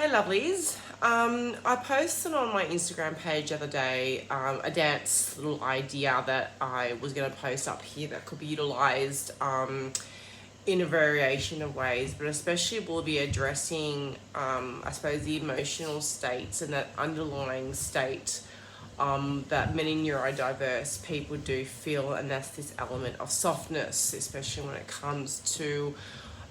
Hey lovelies, I posted on my Instagram page the other day a dance little idea that I was going to post up here that could be utilised in a variation of ways, but especially will be addressing, I suppose, the emotional states and that underlying state that many neurodiverse people do feel, and that's this element of softness, especially when it comes to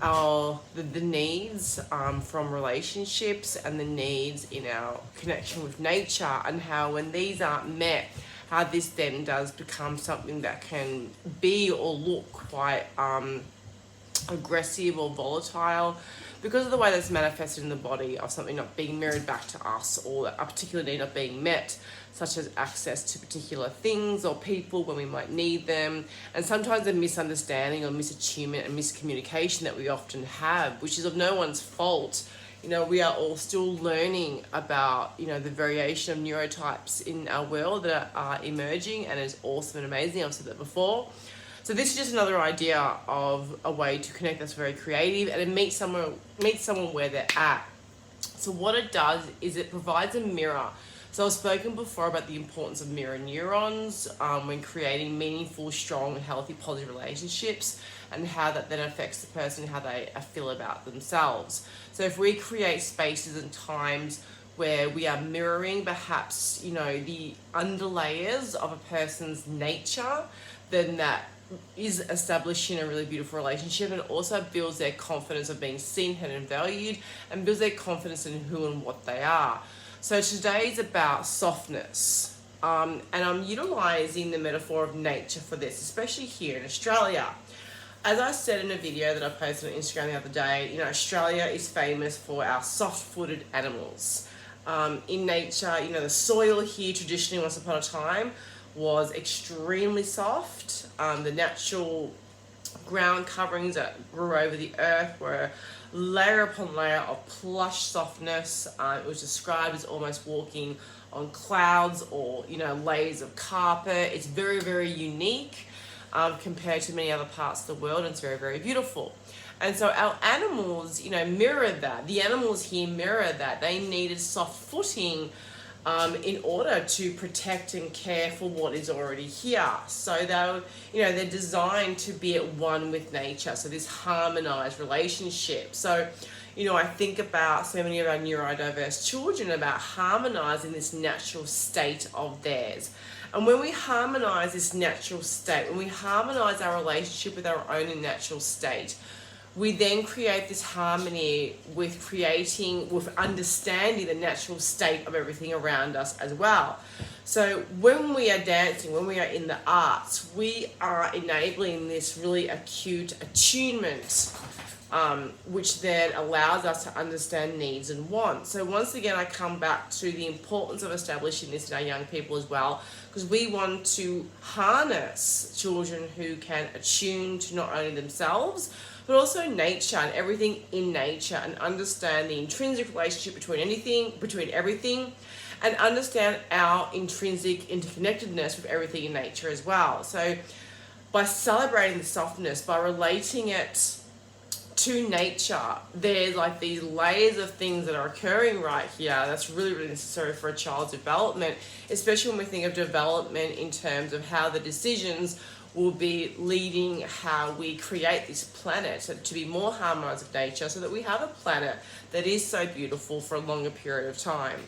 the needs from relationships and the needs in our connection with nature, and how when these aren't met, how this then does become something that can be or look quite aggressive or volatile because of the way that's manifested in the body of something not being mirrored back to us, or a particular need not being met, such as access to particular things or people when we might need them, and sometimes a misunderstanding or misattunement and miscommunication that we often have, which is of no one's fault. You know, we are all still learning about, you know, the variation of neurotypes in our world that are emerging, and is awesome and amazing. I've said that before. So this is just another idea of a way to connect that's very creative and it meet someone where they're at. So what it does is it provides a mirror. So I've spoken before about the importance of mirror neurons when creating meaningful, strong, healthy, positive relationships, and how that then affects the person, how they feel about themselves. So if we create spaces and times where we are mirroring perhaps, you know, the underlayers of a person's nature, then that is establishing a really beautiful relationship, and also builds their confidence of being seen, heard and valued, and builds their confidence in who and what they are. So today is about softness, and I'm utilising the metaphor of nature for this, especially here in Australia. As I said in a video that I posted on Instagram the other day, you know, Australia is famous for our soft-footed animals. In nature, you know, the soil here traditionally, once upon a time, was extremely soft. The natural ground coverings that grew over the earth were layer upon layer of plush softness. It was described as almost walking on clouds, or, you know, layers of carpet. It's very, very unique compared to many other parts of the world, and it's very, very beautiful. And so our animals, you know, mirrored that. The animals here mirrored that. They needed soft footing in order to protect and care for what is already here. So they're designed to be at one with nature. So this harmonized relationship. So, you know, I think about so many of our neurodiverse children about harmonizing this natural state of theirs. And when we harmonize this natural state, when we harmonize our relationship with our own natural state, we then create this harmony with understanding the natural state of everything around us as well. So when we are dancing, when we are in the arts, we are enabling this really acute attunement, which then allows us to understand needs and wants. So once again, I come back to the importance of establishing this in our young people as well, because we want to harness children who can attune to not only themselves, but also nature and everything in nature, and understand the intrinsic relationship between everything, and understand our intrinsic interconnectedness with everything in nature as well. So by celebrating the softness, by relating it to nature, there's like these layers of things that are occurring right here that's really, really necessary for a child's development, especially when we think of development in terms of how the decisions will be leading how we create this planet to be more harmonized with nature, so that we have a planet that is so beautiful for a longer period of time.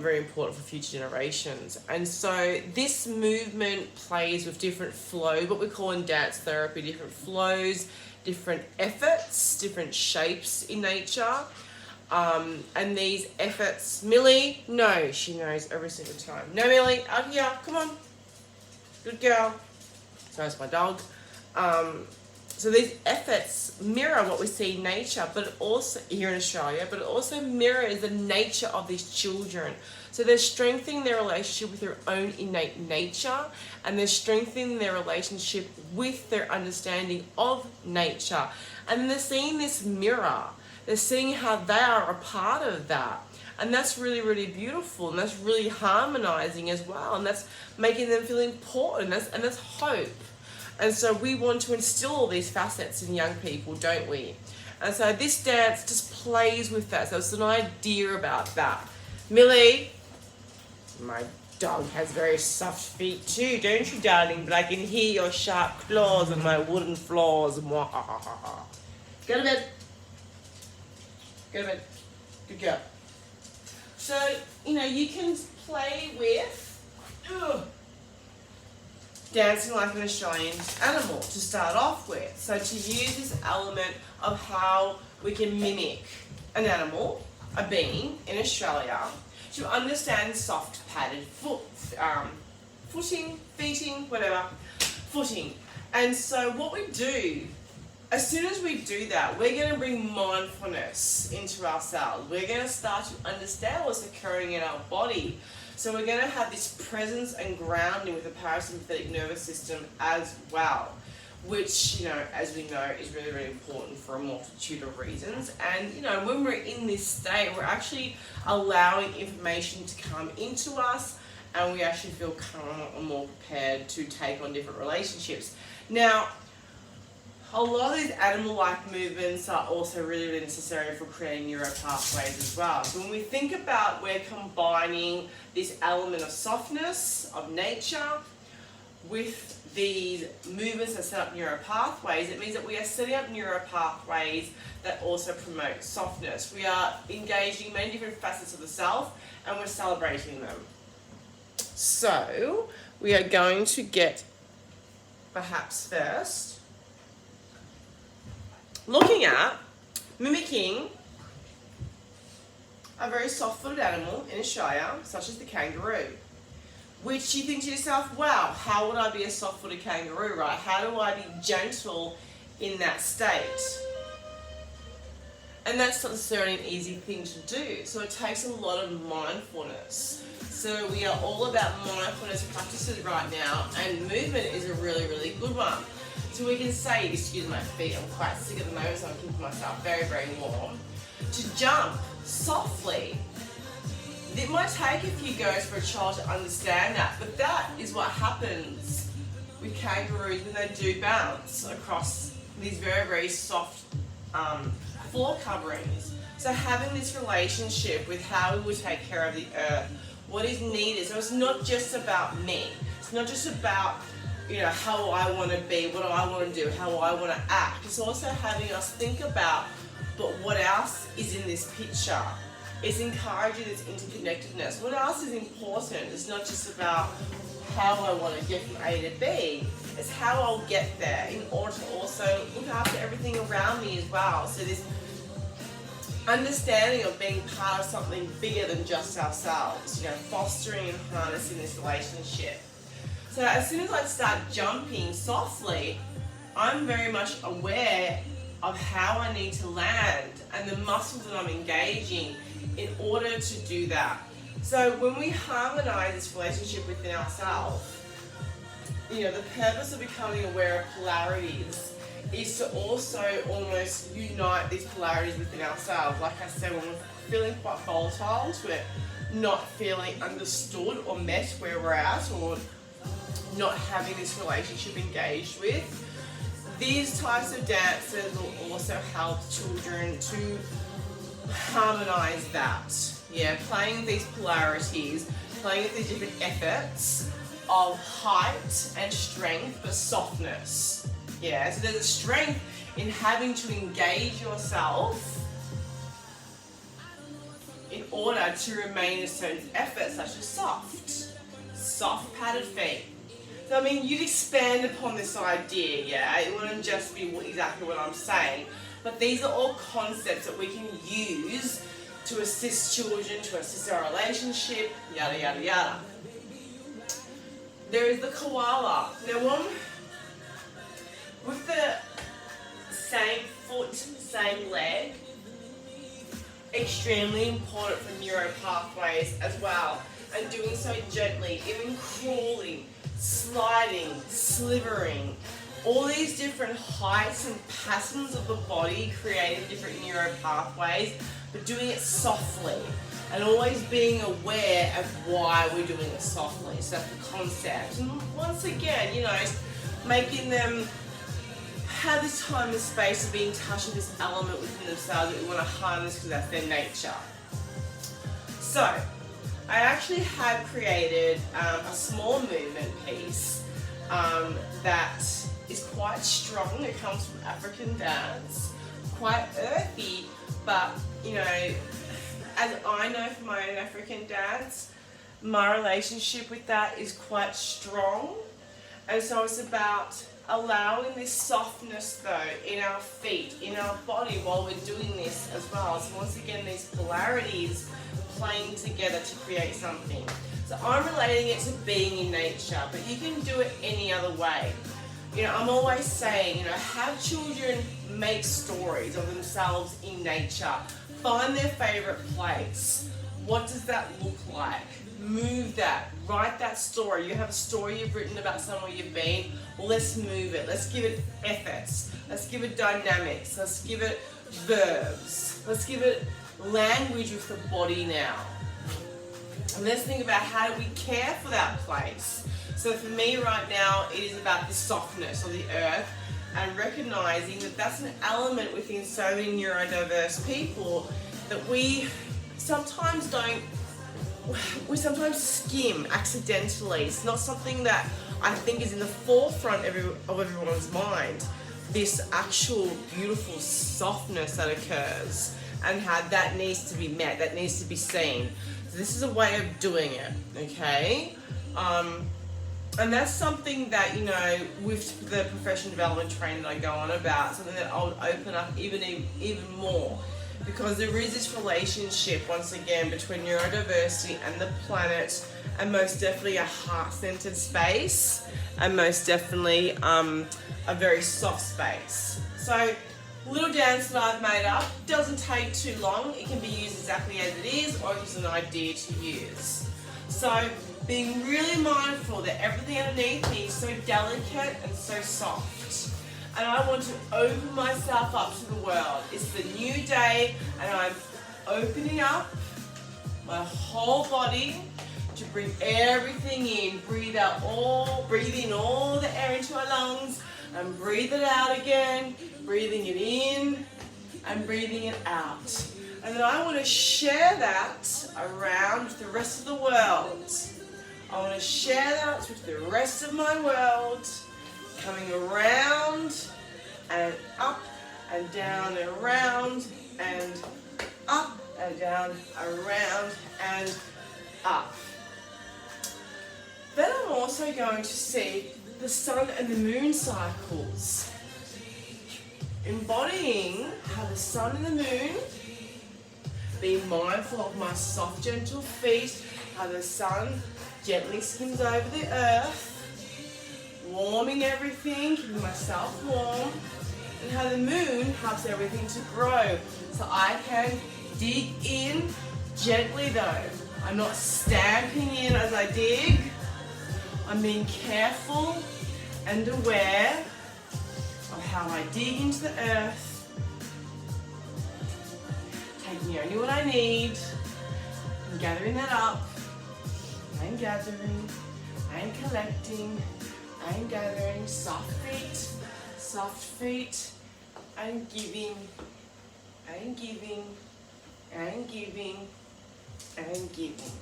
Very important for future generations. And so this movement plays with different flow, what we call in dance therapy, different flows, different efforts, different shapes in nature. And these efforts, Millie, no, she knows every single time. No, Millie, out here, come on. Good girl. So that's my dog. So these efforts mirror what we see in nature, but also here in Australia, but it also mirrors the nature of these children. So they're strengthening their relationship with their own innate nature, and they're strengthening their relationship with their understanding of nature. And they're seeing this mirror. They're seeing how they are a part of that. And that's really, really beautiful, and that's really harmonizing as well, and that's making them feel important, and that's hope. And so we want to instill all these facets in young people, don't we? And so this dance just plays with that. So it's an idea about that. Millie, my dog has very soft feet too, don't you, darling? But I can hear your sharp claws on my wooden floors. Go to bed. Go to bed. Good girl. So, you can play with dancing like an Australian animal to start off with. So to use this element of how we can mimic an animal, a being in Australia, to understand soft padded footing, footing. And so what we do, as soon as we do that, we're going to bring mindfulness into ourselves. We're going to start to understand what's occurring in our body. So we're going to have this presence and grounding with the parasympathetic nervous system as well, which, as we know, is really, really important for a multitude of reasons. And, when we're in this state, we're actually allowing information to come into us, and we actually feel calmer and more prepared to take on different relationships. Now, a lot of these animal-like movements are also really, really necessary for creating neuro pathways as well. So when we think about we're combining this element of softness, of nature, with these movements that set up neuro pathways, it means that we are setting up neuro pathways that also promote softness. We are engaging many different facets of the self, and we're celebrating them. So we are going to get, perhaps first, looking at mimicking a very soft-footed animal in Australia, such as the kangaroo. Which you think to yourself, wow, how would I be a soft-footed kangaroo, right? How do I be gentle in that state? And that's not necessarily an easy thing to do. So it takes a lot of mindfulness. So we are all about mindfulness practices right now, and movement is a really, really good one. So we can say, excuse my feet, I'm quite sick at the moment, so I'm keeping myself very, very warm. To jump softly. It might take a few goes for a child to understand that, but that is what happens with kangaroos when they do bounce across these very, very soft floor coverings. So having this relationship with how we would take care of the earth, what is needed. So it's not just about me. It's not just about how I want to be, what I want to do, how I want to act. It's also having us think about, but what else is in this picture? It's encouraging this interconnectedness. What else is important? It's not just about how I want to get from A to B. It's how I'll get there in order to also look after everything around me as well. So this understanding of being part of something bigger than just ourselves, fostering and harnessing this relationship. So as soon as I start jumping softly, I'm very much aware of how I need to land and the muscles that I'm engaging in order to do that. So when we harmonize this relationship within ourselves, the purpose of becoming aware of polarities is to also almost unite these polarities within ourselves. Like I said, when we're feeling quite volatile, we're not feeling understood or met where we're at, or not having this relationship engaged with, these types of dances will also help children to harmonize that. Playing with these polarities, playing with these different efforts of height and strength, but softness. So there's a strength in having to engage yourself in order to remain in a certain effort, such as soft padded feet. So you'd expand upon this idea, it wouldn't just be exactly what I'm saying, but these are all concepts that we can use to assist children, to assist our relationship, yada, yada, yada. There is the koala. Now, with the same foot, same leg, extremely important for neuro pathways as well, and doing so gently, even crawling, sliding, slivering, all these different heights and patterns of the body creating different neuro pathways, but doing it softly and always being aware of why we're doing it softly. So that's the concept. And once again, making them have this time and space of being in touch with this element within themselves that we want to harness because that's their nature. So, I actually have created a small movement piece that is quite strong. It comes from African dance, quite earthy, but you know, as I know from my own African dance, my relationship with that is quite strong. And so it's about allowing this softness though in our feet, in our body while we're doing this as well. So once again, these polarities playing together to create something. So I'm relating it to being in nature, but you can do it any other way. You know, I'm always saying, you know, have children make stories of themselves in nature. Find their favourite place. What does that look like? Move that. Write that story. You have a story you've written about somewhere you've been. Well, let's move it. Let's give it efforts. Let's give it dynamics. Let's give it verbs. Let's give it language with the body now. And let's think about how do we care for that place. So for me right now, it is about the softness of the earth and recognizing that that's an element within so many neurodiverse people that we sometimes skim accidentally. It's not something that I think is in the forefront of everyone's mind. This actual beautiful softness that occurs and how that needs to be met, that needs to be seen. So this is a way of doing it, okay? And that's something that, you know, with the professional development training that I go on about, something that I would open up even more. Because there is this relationship, once again, between neurodiversity and the planet, and most definitely a heart-centered space, and most definitely a very soft space. So, little dance that I've made up doesn't take too long. It can be used exactly as it is, or just an idea to use. So, being really mindful that everything underneath me is so delicate and so soft. And I want to open myself up to the world. It's the new day, and I'm opening up my whole body to bring everything in. Breathe in all the air into our lungs, and breathe it out again. Breathing it in and breathing it out. And then I want to share that around with the rest of the world. I want to share that with the rest of my world, coming around and up and down and around and up and down, around and up. Then I'm also going to see the sun and the moon cycles, embodying how the sun and the moon, being mindful of my soft, gentle feet, how the sun gently skims over the earth, warming everything, keeping myself warm, and how the moon helps everything to grow. So I can dig in gently though. I'm not stamping in as I dig. I'm being careful and aware of how I dig into the earth, taking only what I need, and gathering that up. I'm gathering, I'm collecting, I'm gathering, soft feet, I'm giving, I'm giving, I'm giving, I'm giving.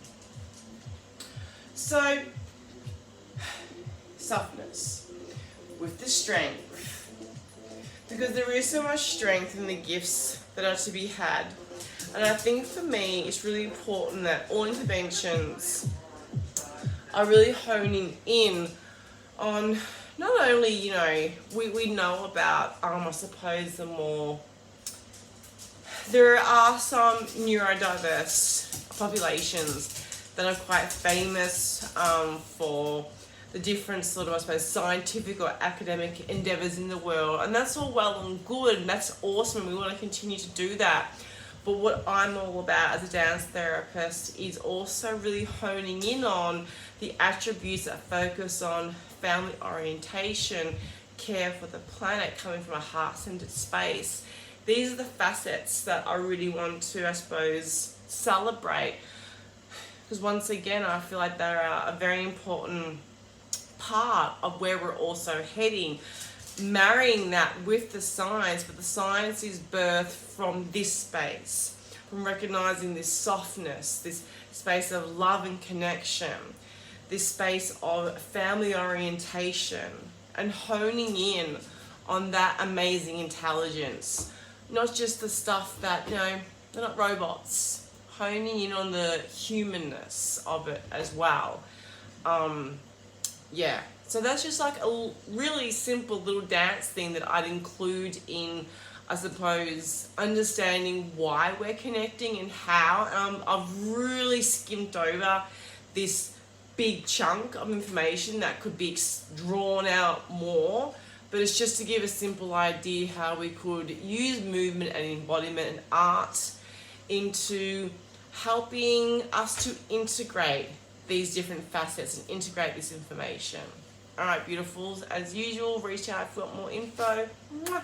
So, softness with the strength, because there is so much strength in the gifts that are to be had. And I think for me, it's really important that all interventions are really honing in on not only, you know, we know about, I suppose, there are some neurodiverse populations that are quite famous for the different sort of, I suppose, scientific or academic endeavours in the world. And that's all well and good, and that's awesome, and we want to continue to do that. But what I'm all about as a dance therapist is also really honing in on the attributes that focus on family orientation, care for the planet, coming from a heart-centered space. These are the facets that I really want to, I suppose, celebrate. Because once again, I feel like they're a very important part of where we're also heading. marrying that with the science, but the science is birthed from this space, from recognizing this softness, this space of love and connection, this space of family orientation, and honing in on that amazing intelligence, not just the stuff that, you know, they're not robots, honing in on the humanness of it as well. Yeah, so that's just like a really simple little dance thing that I'd include in, I suppose, understanding why we're connecting and how. I've really skimmed over this big chunk of information that could be drawn out more, but it's just to give a simple idea how we could use movement and embodiment and art into helping us to integrate these different facets and integrate this information. All right, beautifuls, as usual, reach out if you want more info. Mwah.